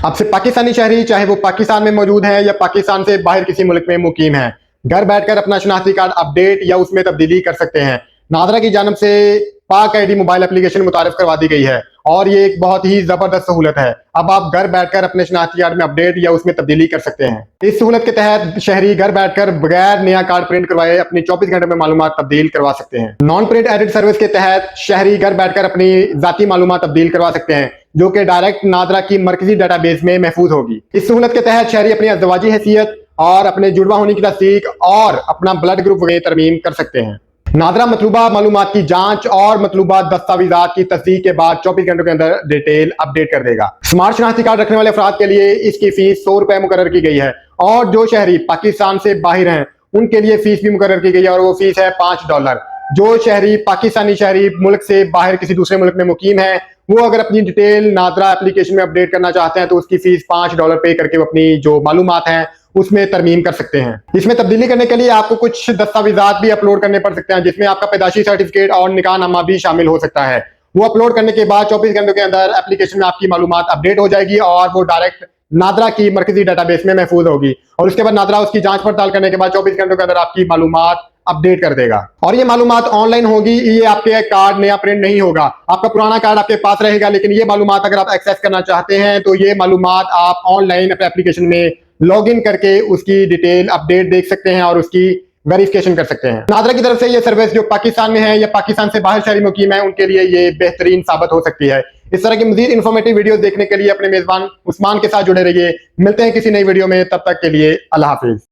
अब से पाकिस्तानी शहरी, चाहे वो पाकिस्तान में मौजूद है या पाकिस्तान से बाहर किसी मुल्क में मुकीम है, घर बैठकर अपना शनाख्ती कार्ड अपडेट या उसमें तब्दीली कर सकते हैं। नादरा की जानब से पाक आईडी मोबाइल एप्लीकेशन मुतारिफ करवा दी गई है और ये एक बहुत ही जबरदस्त सहूलत है। अब आप घर बैठकर अपने शनाख्ती कार्ड में अपडेट या उसमें तब्दीली कर सकते हैं। इस सहूलत के तहत शहरी घर बैठकर बगैर नया कार्ड प्रिंट करवाए अपनी 24 घंटे में मालूमात तब्दील करवा सकते हैं। नॉन प्रिंट एडिट सर्विस के तहत शहरी घर बैठकर अपनी जाती मालूमात तब्दील करवा सकते हैं, जो कि डायरेक्ट नादरा की मरकजी डाटाबेस में महफूज होगी। इस सहूलत के तहत शहरी अपनी अज़दवाजी हैसियत और अपने जुड़वा होने की तस्दीक और अपना ब्लड ग्रुप वगैरह तरमीम कर सकते हैं। नादरा मतलूबा मालूमात की जांच और मतलूबा दस्तावेजात की तस्दीक के बाद 24 घंटों के अंदर डिटेल अपडेट कर देगा। स्मार्ट शनाख्ती कार्ड रखने वाले अफराद के लिए इसकी फीस 100 रुपए मुकर्रर की गई है और जो शहरी पाकिस्तान से बाहर हैं उनके लिए फीस भी मुकर्रर की गई है और वो फीस है $5। जो शहरी पाकिस्तानी शहरी मुल्क से बाहर किसी दूसरे मुल्क में मुकीम है, वो अगर अपनी डिटेल नादरा एप्लीकेशन में अपडेट करना चाहते हैं तो उसकी फीस $5 पे करके वो अपनी जो मालूमात हैं उसमें तरमीम कर सकते हैं। इसमें तब्दीली करने के लिए आपको कुछ दस्तावेजात भी अपलोड करने पड़ सकते हैं, जिसमें आपका पैदाशी सर्टिफिकेट और निकाहनामा भी शामिल हो सकता है। वो अपलोड करने के बाद 24 घंटों के अंदर एप्लीकेशन में आपकी मालूमात अपडेट हो जाएगी और वो डायरेक्ट नादरा की मरकजी डाटाबेस में महफूज होगी और उसके बाद नादरा उसकी जांच पड़ताल करने के बाद 24 घंटों के अंदर आपकी मालूमात अपडेट कर देगा। और ये मालूमात ऑनलाइन होगी, ये आपके कार्ड नया प्रिंट नहीं होगा। आपका पुराना कार्ड आपके पास रहेगा, लेकिन ये मालूमात अगर आप एक्सेस करना चाहते हैं तो ये मालूमात आप ऑनलाइन अपने एप्लीकेशन में लॉग इन करके उसकी डिटेल अपडेट देख सकते हैं और उसकी वेरिफिकेशन कर सकते हैं। नादरा की तरफ से ये सर्विस जो पाकिस्तान में है या पाकिस्तान से बाहर शहरी मुकीम है उनके लिए ये बेहतरीन साबित हो सकती है। इस तरह की मजीद इन्फॉर्मेटिव वीडियोस देखने के लिए अपने मेजबान उस्मान के साथ जुड़े रहिए। मिलते हैं किसी नई वीडियो में, तब तक के लिए अल्लाह हाफिज।